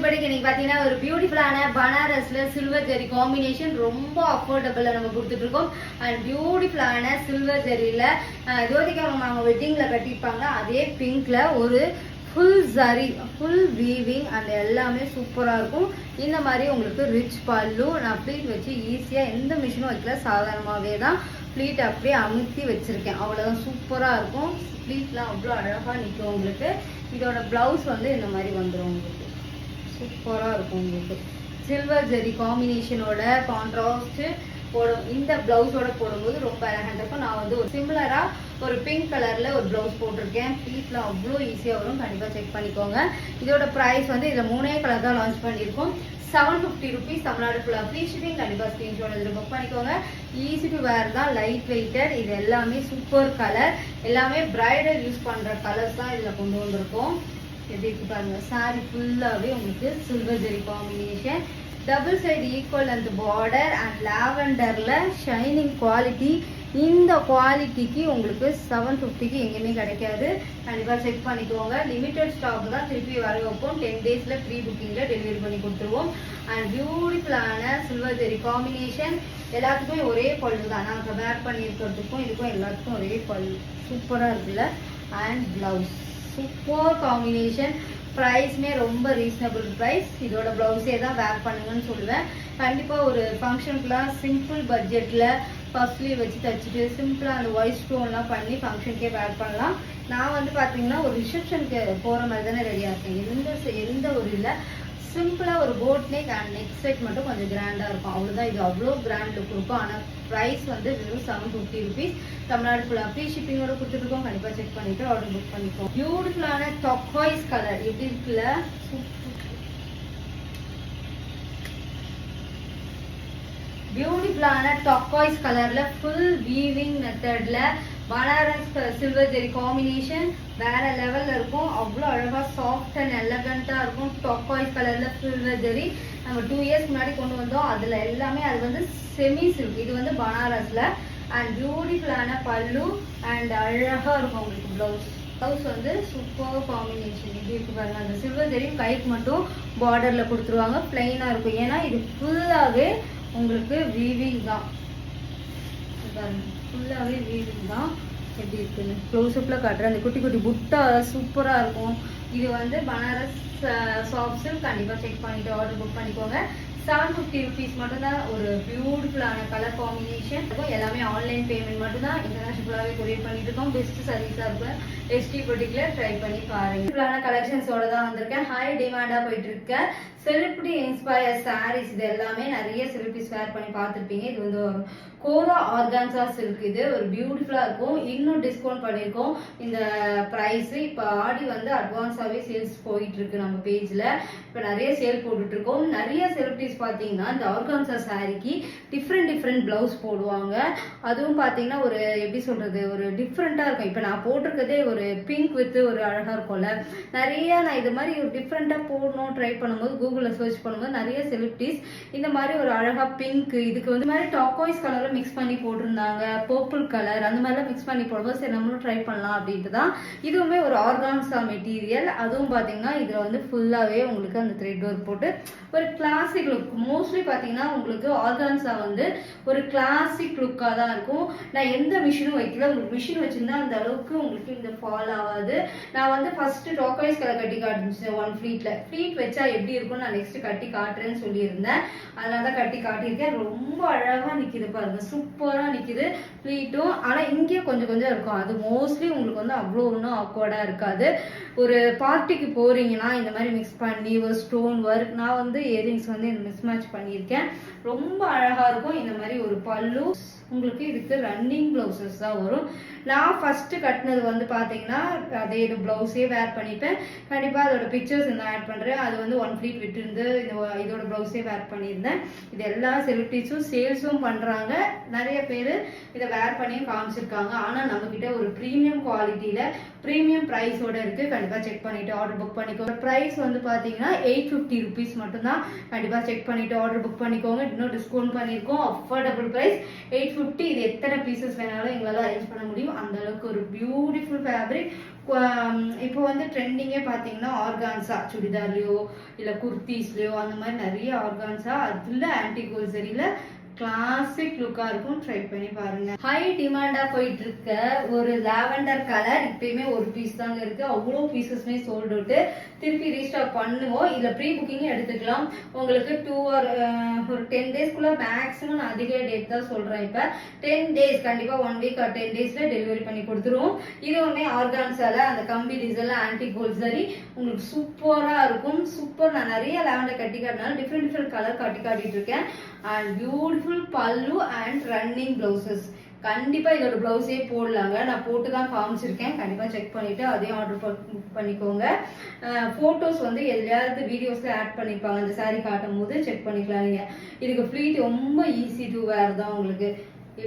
இப்போதைக்கு இன்னைக்கு பார்த்தீங்கன்னா ஒரு பியூட்டிஃபுல்லான பனாரஸ்ல சில்வர் ஜெரி காம்பினேஷன் ரொம்ப அஃபோர்டபுள்ல நம்ம கொடுத்துட்டு இருக்கோம். அண்ட் பியூட்டிஃபுல்லான சில்வர் ஜெரியில ஜோதிகா அவங்க வெட்டிங்ல கட்டியிருப்பாங்க. அதே பிங்க்ல ஒரு full zari full weaving and எல்லாமே சூப்பராக இருக்கும். இந்த மாதிரி உங்களுக்கு ரிச் பல்லு நான் ப்ளீட் வச்சு ஈஸியாக எந்த மிஷினும் வைக்கல, சாதாரணமாகவே தான் ப்ளீட் அப்படியே அமுத்தி வச்சுருக்கேன். அவ்வளோதான் சூப்பராக இருக்கும். ப்ளீட்லாம் அவ்வளோ அழகாக நிற்கும் உங்களுக்கு. இதோட ப்ளவுஸ் வந்து இந்த மாதிரி வந்துடும் உங்களுக்கு, சூப்பராக இருக்கும் உங்களுக்கு. சில்வர் ஜெரி காம்பினேஷனோட கான்ட்ராஸ்ட் போடும் இந்த பிளவுஸோட போடும்போது ரொம்ப அழகாக இருக்கும். நான் வந்து ஒரு சிமிலராக ஒரு பிங்க் கலர்ல ஒரு பிளவுஸ் போட்டிருக்கேன். ப்ளீட்லாம் அவ்வளோ ஈஸியாக வரும், கண்டிப்பாக செக் பண்ணிக்கோங்க. இதோட ப்ரைஸ் வந்து இதில் 3 கலர் தான் லான்ச் பண்ணியிருக்கோம். 750 rupees தமிழ்நாடு ஃபுல்லாக ஃப்ரீ ஷிப்பிங். கண்டிப்பாக ஸ்க்ரீன்ஷாட் இதில் புக் பண்ணிக்கோங்க. ஈஸி டு வேர் தான், லைட் வெயிட்டட். இது எல்லாமே சூப்பர் கலர், எல்லாமே பிரைடல் யூஸ் பண்ணுற கலர்ஸ் தான் இதில் கொண்டு வந்திருக்கோம். எப்படி இருக்கு பாருங்க. சாரி ஃபுல்லாகவே உங்களுக்கு சில்வர் ஜெரி காம்பினேஷன், டபுள் சைடு ஈக்குவல் அந்த பார்டர் அண்ட் லாவெண்டர்ல ஷைனிங் குவாலிட்டி. இந்த குவாலிட்டிக்கு உங்களுக்கு 750க்கு எங்கேயுமே கிடைக்காது. கண்டிப்பாக செக் பண்ணிக்கோங்க. லிமிட்டட் ஸ்டாக் தான், திருப்பி வர வைப்போம். 10 daysல ப்ரீ புக்கிங்கில் டெலிவரி பண்ணி கொடுத்துருவோம். அண்ட் பியூட்டிஃபுல்லான சில்வர் ஜெரி காம்பினேஷன். எல்லாத்துக்குமே ஒரே பல்லு தான், நாங்கள் வேர் பண்ணியிருக்கிறதுக்கும் இதுக்கும் எல்லாத்துக்கும் ஒரே பல்லு. சூப்பராக இருக்குல்ல. And blouse super combination. ப்ரைஸ்மே ரொம்ப ரீசனபிள் ப்ரைஸ். இதோட ப்ளவுஸே தான் வேர் பண்ணுங்கன்னு சொல்லுவேன். கண்டிப்பாக ஒரு ஃபங்க்ஷனுக்குலாம் சிம்பிள் பட்ஜெட்டில் பஃப் ஸ்லீவ் வச்சு தைச்சிட்டு சிம்பிளாக அந்த ஒயிட் ஸ்டோன்லாம் பண்ணி ஃபங்க்ஷனுக்கே வேர் பண்ணலாம். நான் வந்து பார்த்தீங்கன்னா ஒரு ரிசப்ஷனுக்கு போகிற மாதிரி தானே ரெடியாக இருக்கேன். எந்த ஒரு இல்லை, சிம்பிளாக ஒரு boat neck and neck set மட்டும் கொஞ்சம் கிராண்டாக இருக்கும், அவ்வளோதான். இது அவ்வளோ கிராண்ட் லுக் இருக்கும். ஆனால் ப்ரைஸ் வந்து வெறும் 750 rupees தமிழ்நாடு ஃபுல்லாக ஃப்ரீ ஷிப்பிங்கோட கொடுத்துருக்கோம். கண்டிப்பாக செக் பண்ணிவிட்டு ஆர்டர் புக் பண்ணிப்போம். பியூட்டிஃபுல்லான டர்க்வைஸ் கலர் எப்படி இருக்குல்ல, பியூட்டிஃபுல்லான டர்க்வைஸ் கலர்ல ஃபுல் வீவிங் மெத்தட்ல பனாரஸ் சில்வர் ஜெரி காம்பினேஷன் வேற லெவல்ல இருக்கும். அவ்வளோ அழகா சாஃப்ட் அண்ட் எலகண்டா இருக்கும். டர்க்வைஸ் கலர்ல சில்வர் ஜெரி நம்ம 2 years முன்னாடி கொண்டு வந்தோம். அதுல எல்லாமே அது வந்து செமி சில்க், இது வந்து பனாரஸ்ல. அண்ட் பியூட்டிஃபுல்லான பல்லு அண்ட் அழகா இருக்கும் உங்களுக்கு பிளவுஸ். பிளவுஸ் வந்து சூப்பர் காம்பினேஷன். இப்படி இருக்கு பாருங்க. அந்த சில்வர் ஜெரியும் கைக்கு மட்டும் பார்டர்ல கொடுத்துருவாங்க, பிளைனா இருக்கும். ஏன்னா இது ஃபுல்லாவே உங்களுக்கு வீவிங் தான், ஃபுல்லாகவே வீவிங் தான். எப்படி இருக்குன்னு க்ளோஸ்அப்பில் காட்டுறேன். அந்த குட்டி குட்டி புட்டா சூப்பராக இருக்கும். இது வந்து பனாரஸ் சாஃப்ட் சில்க். கண்டிப்பாக செக் பண்ணிவிட்டு ஆர்டர் புக் பண்ணிக்கோங்க. 750 rupees மட்டும்தான். ஒரு பியூட்டிஃபுல்லான கலர் காம்பினேஷன் இருக்கும். எல்லாமே ஆன்லைன் பேமெண்ட் மட்டும்தான். இன்டர்நேஷனலாகவே கொரியர் பண்ணிட்டு இருக்கோம். பெஸ்ட் சர்வீஸாக இருக்கும். எஸ்டி பொட்டிக்கில் ட்ரை பண்ணி பாருங்க. பியூட்டிஃபுல்லான கலெக்ஷன்ஸோட தான் வந்திருக்கேன். ஹை டிமாண்டாக போயிட்டு இருக்கேன். செலிபிரிட்டி இன்ஸ்பயர் சாரீஸ் இது எல்லாமே நிறைய செலிபிரிட்டிஸ் வேர் பண்ணி பார்த்துருப்பீங்க. இது வந்து கோரா ஆர்கான்சா சில்க். இது ஒரு பியூட்டிஃபுல்லாக இருக்கும். இன்னும் டிஸ்கவுண்ட் பண்ணியிருக்கோம் இந்த ப்ரைஸ். இப்போ ஆடி வந்து அட்வான்ஸாகவே சேல்ஸ் போயிட்டு இருக்கு நம்ம பேஜில். இப்போ நிறைய சேல் போட்டுட்டு இருக்கோம். நிறைய செலிபிரிட்டிஸ் பார்த்தீங்கன்னா இந்த ஆர்கான்சா சாரிக்கு டிஃப்ரெண்ட் பிளவுஸ் போடுவாங்க. அதுவும் பார்த்தீங்கன்னா ஒரு எப்படி சொல்றது, ஒரு டிஃப்ரெண்ட்டாக இருக்கும். இப்போ நான் போட்டிருக்கதே ஒரு பிங்க் வித் ஒரு அழகாக இருக்கும்ல. நிறைய நான் இது மாதிரி ஒரு டிஃப்ரெண்ட்டாக போடணும் ட்ரை பண்ணும்போது கூகுளில் சர்ச் பண்ணும்போது நிறைய செலிபிரிட்டிஸ் இந்த மாதிரி ஒரு அழகாக பிங்க், இதுக்கு வந்து மாதிரி டாக்காய்ஸ் கலரில் மிக்ஸ் பண்ணி போட்டிருந்தாங்க. பர்பிள் கலர் அந்த மாதிரிலாம் மிக்ஸ் பண்ணி போடும்போது சரி நம்மளும் ட்ரை பண்ணலாம் அப்படின்ட்டு தான். இதுவுமே ஒரு ஆர்கான்சா மெட்டீரியல். அதுவும் பார்த்தீங்கன்னா இதில் வந்து ஃபுல்லாகவே உங்களுக்கு அந்த த்ரெட் ஒர்க் போட்டு ஒரு கிளாசிக் லுக். மோஸ்ட்லி பார்த்தீங்கன்னா உங்களுக்கு ஆர்கான்சா வந்து ஒரு கிளாசிக் லுக்காக தான் இருக்கும். நான் எந்த மிஷினும் வைக்கல. உங்களுக்கு மிஷின் வச்சிருந்தா அந்த அளவுக்கு உங்களுக்கு இந்த ஃபால் ஆகாது. நான் வந்து ஃபர்ஸ்ட் டாக்காய்ஸ் கலர் கட்டி காட்டுச்சேன் ஒன் ஃப்ளீட்ல. ஃப்ளீட் வச்சா எப்படி இருக்கும் நான் நெக்ஸ்ட் கட்டி காட்டுறேன்னு சொல்லியிருந்தேன். அதனால தான் கட்டி காட்டியிருக்கேன். ரொம்ப அழகாக நிற்கிது பாருங்க, சூப்பராக நிற்கிது ஃப்ளீட்டும். ஆனால் இங்கே கொஞ்சம் இருக்கும். அது மோஸ்ட்லி உங்களுக்கு வந்து அவ்வளோ ஒன்றும் ஆக்வர்டாக இருக்காது. ஒரு பார்ட்டிக்கு போறீங்கன்னா இந்த மாதிரி மிக்ஸ் பண்ணி ஒரு ஸ்டோன் ஒர்க், நான் வந்து இயரிங்ஸ் வந்து இந்த மிஸ் மேட்ச் பண்ணியிருக்கேன். ரொம்ப அழகாக இருக்கும். இந்த மாதிரி ஒரு பல்லு உங்களுக்கு இதுக்கு ரன்னிங் பிளவுசஸ் தான் வரும். நான் ஃபர்ஸ்ட் கட்டினது வந்து பார்த்தீங்கன்னா அதே பிளவுஸே வேர் பண்ணிப்பேன். கண்டிப்பாக அதோட பிக்சர்ஸ் இந்த ஆட் பண்ணுறேன். அது வந்து 1 ஃப்ளீட் விட்டுருந்து இதோட பிளவுஸே வேர் பண்ணியிருந்தேன். இது எல்லா செலிபிரிட்டிஸும் சேல்ஸும் பண்ணுறாங்க. நிறைய பேர் இதை வேர் பண்ணியும் காமிச்சிருக்காங்க. ஆனால் நம்மக்கிட்ட ஒரு ப்ரீமியம் குவாலிட்டியில் ப்ரீமியம் ப்ரைஸோட இருக்குது. கண்டிப்பாக செக் பண்ணிவிட்டு ஆர்டர் புக் பண்ணிக்கோங்க. ப்ரைஸ் வந்து பார்த்தீங்கன்னா 850 rupees மட்டும்தான். கண்டிப்பாக செக் பண்ணிவிட்டு ஆர்டர் புக் பண்ணிக்கோங்க. இன்னும் டிஸ்கவுண்ட் பண்ணியிருக்கோம். Affordable price 850. இது எத்தனை பீசஸ் வேணாலும் எங்களால் அரேஞ்ச் பண்ண முடியும். அந்த அளவுக்கு ஒரு பியூட்டிஃபுல் ஃபேப்ரிக், இப்போ வந்து ட்ரெண்டிங்கே பார்த்தீங்கன்னா ஆர்கான்ஸா சுடிதார்லையோ இல்லை குர்த்திஸ்லையோ அந்த மாதிரி நிறைய ஆர்கான்ஸா அதில் ஆன்டிகோல் சரியில் கிளாசிக் லுக்கா இருக்கும். ட்ரை பண்ணி பாருங்க. ஹை டிமாண்டா போயிட்டு இருக்க ஒரு லாவெண்டர் கலர் இப்பயுமே ஒரு பீஸ் தாங்க இருக்கு. அவ்வளோ பீசஸ்மே சோல்ட் அவுட். திருப்பி ரீஸ்டாக் பண்ணுவோம். இதுல ப்ரீ புக்கிங் எடுத்துக்கலாம். உங்களுக்கு 2 or ஒரு 10 டேஸ்க்குள்ள மேக்ஸிமம் நான் அதிக டேட் தான் சொல்றேன். இப்ப 10 டேஸ் கண்டிப்பா 1 வீக் or 10 டேஸ்ல டெலிவரி பண்ணி கொடுத்துருவோம். இதுவுமே ஆர்கான்ஸால அந்த கம்பி டிசைன்ல ஆன்டி கோல்ட் சரி உங்களுக்கு சூப்பரா இருக்கும். சூப்பர். நான் நிறைய லாவெண்டர் கட்டி காட்டினாலும் டிஃப்ரெண்ட் கலர் காட்டிட்டு இருக்கேன். அண்ட் பியூட்டிஃபுல் பல்லு அண்ட் ரன்னிங் பிளவுசஸ். கண்டிப்பா இதோட பிளவுஸே போடலாங்க. நான் போட்டு தான் காமிச்சிருக்கேன். கண்டிப்பா செக் பண்ணிட்டு அதையும் ஆர்டர் புக் பண்ணிக்கோங்க. போட்டோஸ் வந்து எதுலையாவது வீடியோஸ்ல ஆட் பண்ணிருப்பாங்க. இந்த சாரீ காட்டும் போது செக் பண்ணிக்கலாம். நீங்க இதுக்கு ஃபிளீட் ரொம்ப ஈஸி டு வேர் தான். உங்களுக்கு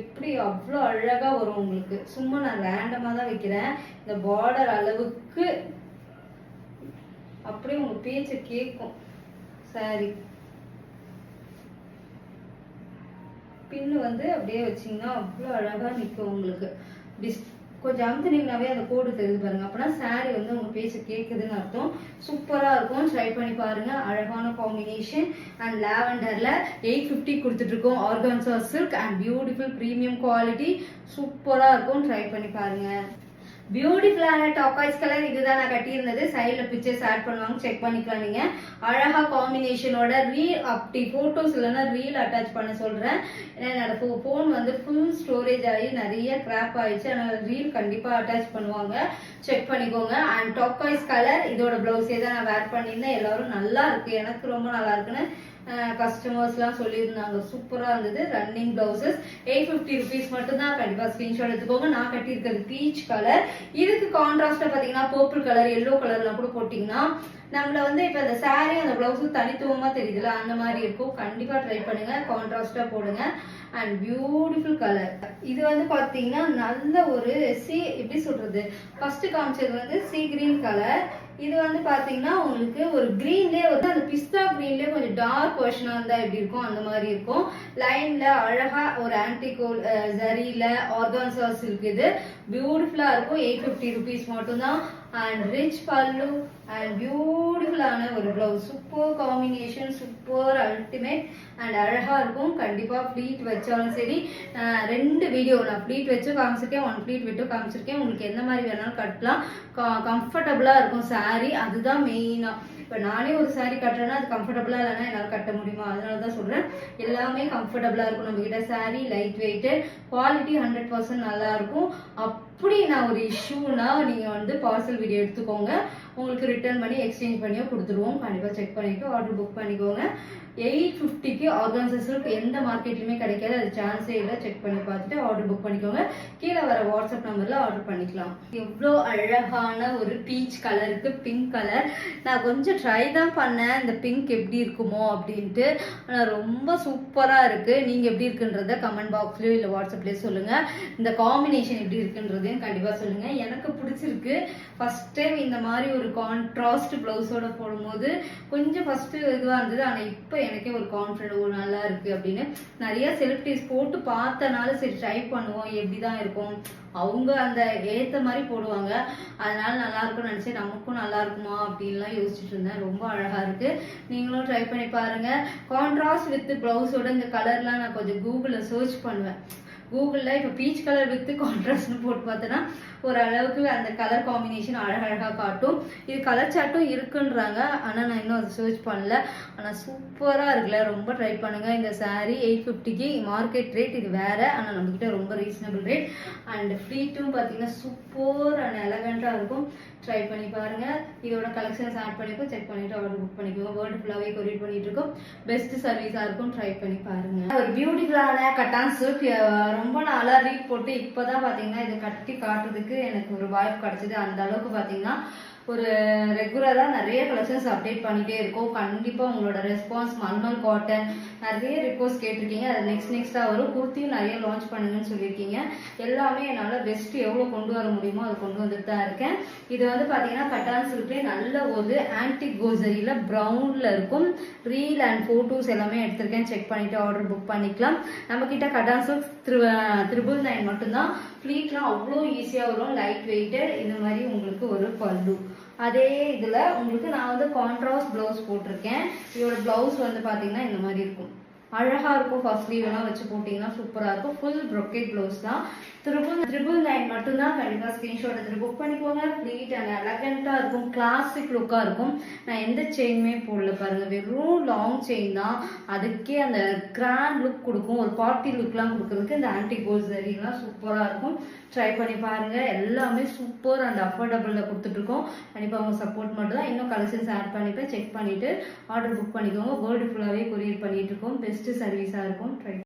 எப்படி அவ்வளோ அழகா வரும் உங்களுக்கு. சும்மா நான் ரேண்டமா தான் வைக்கிறேன். இந்த பார்டர் அளவுக்கு அப்படியே உங்க பேச்சை கேட்கும் சாரி. பின்னு வந்து அப்படியே வச்சிங்கன்னா அவ்வளோ அழகாக நிற்கும் உங்களுக்கு. கொஞ்சம் அமுத்துனீங்கன்னாவே அந்த கோடு தெரிஞ்சு பாருங்க. அப்போனா சாரி வந்து உங்க பேச்சு கேட்குதுன்னு அர்த்தம். சூப்பராக இருக்கும். ட்ரை பண்ணி பாருங்க. அழகான காம்பினேஷன். அண்ட் லாவெண்டர்ல 850 கொடுத்துட்டு இருக்கோம். Organza silk and beautiful premium quality. சூப்பராக இருக்கும். ட்ரை பண்ணி பாருங்க. பியூட்டிஃபுல்லான டாக்காய்ஸ் கலர் இதுதான் நான் கட்டியிருந்தது. சைட்ல பிக்சர்ஸ் ஆட் பண்ணுவாங்க, செக் பண்ணிக்கலாம். நீங்க அழகா காம்பினேஷனோட ரீல் அப்படி போட்டோஸ் இல்லைன்னா ரீல் அட்டாச் பண்ண சொல்றேன். ஏன்னா என்னோட போன் வந்து ஃபுல் ஸ்டோரேஜ் ஆகி நிறைய கிராப் ஆயிடுச்சு. அதனால ரீல் கண்டிப்பா அட்டாச் பண்ணுவாங்க, செக் பண்ணிக்கோங்க. அண்ட் டாக்காய்ஸ் கலர் இதோட பிளவுஸே தான் நான் வேர் பண்ணியிருந்தேன். எல்லாரும் நல்லா இருக்கு, எனக்கு ரொம்ப நல்லா இருக்குன்னு கஸ்டமர்ஸ்லாம் சொல்லியிருந்தாங்க. சூப்பராக இருந்தது. ரன்னிங் பிளவுசஸ் 850 ருபீஸ் மட்டும் தான். கண்டிப்பாக ஸ்கிரீன்ஷாட் எடுத்துக்கோங்க. நான் கட்டியிருக்கிறது பீச் கலர். இதுக்கு கான்ட்ராஸ்டாக பார்த்தீங்கன்னா பர்பிள் கலர், எல்லோ கலர்லாம் கூட போட்டிங்கன்னா நம்மள வந்து இப்போ அந்த சாரீ அந்த பிளவுஸும் தனித்துவமாக தெரியுதுல அந்த மாதிரி இருக்கும். கண்டிப்பாக ட்ரை பண்ணுங்க. கான்ட்ராஸ்டாக போடுங்க. And beautiful colour. இது வந்து பார்த்தீங்கன்னா நல்ல ஒரு எப்படி சொல்றது, ஃபர்ஸ்ட் காமிச்சது வந்து சீ கிரீன் கலர். இது வந்து பாத்தீங்கன்னா உங்களுக்கு ஒரு கிரீன்லயே வந்து அந்த பிஸ்தா கிரீன்லயே கொஞ்சம் டார்க் வெர்ஷனா இருந்தா எப்படி இருக்கும் அந்த மாதிரி இருக்கும். லைன்ல அழகா ஒரு ஆன்டிகோல் ஜரியில ஆர்கான்சா சில்க். இது பியூட்டிஃபுல்லா இருக்கும். 850 ருபீஸ் மட்டும் தான். அண்ட் ரிச் பல்லு அண்ட் பியூட்டிஃபுல்லான ஒரு blouse. Super combination, super ultimate and அழகா இருக்கும். கண்டிப்பா ப்ளீட் வச்சாலும் சரி. 2 வீடியோ நான் ப்ளீட் வச்சு காமிச்சிருக்கேன், 1 ப்ளீட் விட்டு காமிச்சிருக்கேன். உங்களுக்கு எந்த மாதிரி வேணாலும் கட்டலாம். கம்ஃபர்டபுளா இருக்கும் சாரி. அதுதான் மெயினா. இப்போ நானே ஒரு சாரி கட்டுறேன்னா அது கம்ஃபர்டபுளா இல்லைன்னா என்னால் கட்ட முடியுமா? அதனால தான் சொல்றேன். எல்லாமே கம்ஃபர்டபுளா இருக்கும் நம்ம கிட்ட. சாரி லைட் வெயிட், குவாலிட்டி 100% நல்லா இருக்கும். அப்படி நான் ஒரு இஷ்யூனா நீங்க வந்து பார்சல் வீடியோ எடுத்துக்கோங்க. உங்களுக்கு ரிட்டர்ன் பண்ணி எக்ஸ்சேஞ்ச் பண்ணியோ கொடுத்துருவோம். கண்டிப்பா செக் பண்ணிட்டு ஆர்டர் புக் பண்ணிக்கோங்க. 850க்கு ஆர்கான்சா சில்க் எந்த மார்க்கெட்லயுமே கிடைக்காது. அது சான்ஸே இல்லை. செக் பண்ணி பார்த்துட்டு ஆர்டர் புக் பண்ணிக்கோங்க. கீழே வர வாட்ஸ்அப் நம்பர்ல ஆர்டர் பண்ணிக்கலாம். எவ்வளோ அழகான ஒரு பீச் கலருக்கு பிங்க் கலர். நான் கொஞ்சம் ட்ரை தான் பண்ணேன் இந்த பிங்க் எப்படி இருக்குமோ அப்படின்ட்டு. ஆனால் ரொம்ப சூப்பரா இருக்கு. நீங்க எப்படி இருக்குன்றத கமெண்ட் பாக்ஸ்லயோ இல்லை வாட்ஸ்அப்லயோ சொல்லுங்க. இந்த காம்பினேஷன் எப்படி இருக்குன்றதையும் கண்டிப்பா சொல்லுங்க. எனக்கு பிடிச்சிருக்கு. ஃபர்ஸ்ட் டைம் இந்த மாதிரி ஒரு கான்ட்ராஸ்ட் பிளவுஸோட போடும்போது கொஞ்சம் ஃபர்ஸ்ட் இதுவா இருந்தது. ஆனா இப்போ எனக்கே ஒரு கான்ஃபிடன்ட் நல்லா இருக்கு அப்படின்னு. நிறைய செலிபிரிட்டிஸ் போட்டு பார்த்தனால சரி ட்ரை பண்ணுவோம் எப்படிதான் இருக்கும். அவங்க அந்த ஏத்த மாதிரி போடுவாங்க. அதனால நல்லா இருக்கும்னு நினைச்சேன். நமக்கும் நல்லா இருக்குமா அப்படின்லாம் யோசிச்சுட்டு இருந்தேன். ரொம்ப அழகா இருக்கு. நீங்களும் ட்ரை பண்ணி பாருங்க. கான்ட்ராஸ்ட் வித் பிளவுஸோட இந்த கலர்லாம் நான் கொஞ்சம் கூகுள்ல சர்ச் பண்ணுவேன். கூகுள்ல இப்போ பீச் கலர் வித் கான்ட்ராஸ்ட்னு போட்டு பார்த்தோன்னா ஒரு அளவுக்கு அந்த கலர் காம்பினேஷன் அழகழகா காட்டும். இது கலர் சார்ட்டும் இருக்குன்றாங்க. ஆனா நான் இன்னும் அதை சர்ச் பண்ணல. ஆனா சூப்பரா இருக்குல்ல. ரொம்ப ட்ரை பண்ணுங்க. இந்த சாரீ 850க்கு மார்க்கெட் ரேட் இது வேற. ஆனா நம்ம கிட்ட ரொம்ப ரீசனபிள் ரேட். அண்ட் ஃப்ளீட்டும் பாத்தீங்கன்னா சூப்பர் அண்ட் எலகண்டா இருக்கும். ட்ரை பண்ணி பாருங்க. இதோட கலெக்ஷன்ஸ் ஆட் பண்ணிக்கோ, செக் பண்ணிட்டு ஆர்டர் புக் பண்ணிக்கோங்க. வேர்ல்டு ஃபுல்லாவே கொரியர் பண்ணிட்டு இருக்கோம். பெஸ்ட் சர்வீஸா இருக்கும். ட்ரை பண்ணி பாருங்க. ஒரு பியூட்டிஃபுல்லான கட்டான் சில்க். ரொம்ப நாளா ரீட் போட்டு இப்பதான் பாத்தீங்கன்னா இதை கட்டி காட்டுறதுக்கு எனக்கு ஒரு வாய்ப்பு கிடைச்சது. அந்த அளவுக்கு பாத்தீங்கன்னா ஒரு ரெகுலராக நிறைய கலெக்ஷன்ஸ் அப்டேட் பண்ணிகிட்டே இருக்கோம். கண்டிப்பாக உங்களோட ரெஸ்பான்ஸ் மல்மல் காட்டன் நிறைய ரிக்வஸ்ட் கேட்டிருக்கீங்க. அது நெக்ஸ்ட்டாக வரும். குர்த்தியும் நிறைய லான்ச் பண்ணுங்கன்னு சொல்லியிருக்கீங்க. எல்லாமே என்னால் பெஸ்ட் எவ்வளோ கொண்டு வர முடியுமோ அது கொண்டு வந்துட்டு தான் இருக்கேன். இது வந்து பார்த்தீங்கன்னா கட்டான் சில்க்லேயே நல்ல ஒரு ஆன்டிக் கோசரியில் ப்ரௌனில் இருக்கும். ரீல் அண்ட் ஃபோட்டோஸ் எல்லாமே எடுத்திருக்கேன். செக் பண்ணிவிட்டு ஆர்டர் புக் பண்ணிக்கலாம். நம்மக்கிட்ட கட்டான் சில்க் 999 மட்டும்தான். ஃப்ளீட்லாம் அவ்வளோ ஈஸியாக வரும். Light weighted. இந்த மாதிரி உங்களுக்கு ஒரு பல்லு. அதே இதில் உங்களுக்கு நான் வந்து கான்ட்ராஸ்ட் ப்ளவுஸ் போட்டிருக்கேன். இதோட ப்ளவுஸ் வந்து பார்த்தீங்கன்னா இந்த மாதிரி இருக்கும். அழகா இருக்கும். ஃபர்ஸ்ட் ஸ்லீவெல்லாம் வச்சு போட்டிங்கன்னா சூப்பராக இருக்கும். ஃபுல் ப்ரொக்கேட் ப்ளவுஸ் தான். 999 மட்டும்தான். கண்டிப்பாக ஸ்க்ரீன்ஷாட் எடுத்து புக் பண்ணிக்கோங்க. ஃப்ளீட் அண்ட் எலகண்ட்டாக இருக்கும். கிளாசிக் லுக்காக இருக்கும். நான் எந்த செயினுமே போடல பாருங்கள். வெறும் லாங் செயின் தான். அதுக்கே அந்த கிராண்ட் லுக் கொடுக்கும். ஒரு பார்ட்டி லுக்லாம் கொடுக்குறதுக்கு இந்த ஆன்டிக் கோல்ட் ஜரிலாம் சூப்பராக இருக்கும். ட்ரை பண்ணி பாருங்கள். எல்லாமே சூப்பர் அண்ட் அஃபோர்டபுளில் கொடுத்துட்ருக்கோம். கண்டிப்பாக அவங்க சப்போர்ட் மட்டும் தான். இன்னும் கலெக்ஷன்ஸ் ஆட் பண்ணிப்பேன். செக் பண்ணிவிட்டு ஆர்டர் புக் பண்ணிக்கோங்க. வேர்ல்டு ஃபுல்லாகவே கொரியர் பண்ணிகிட்டு இருக்கோம். பெஸ்ட்டு சர்வீஸாக இருக்கும். ட்ரை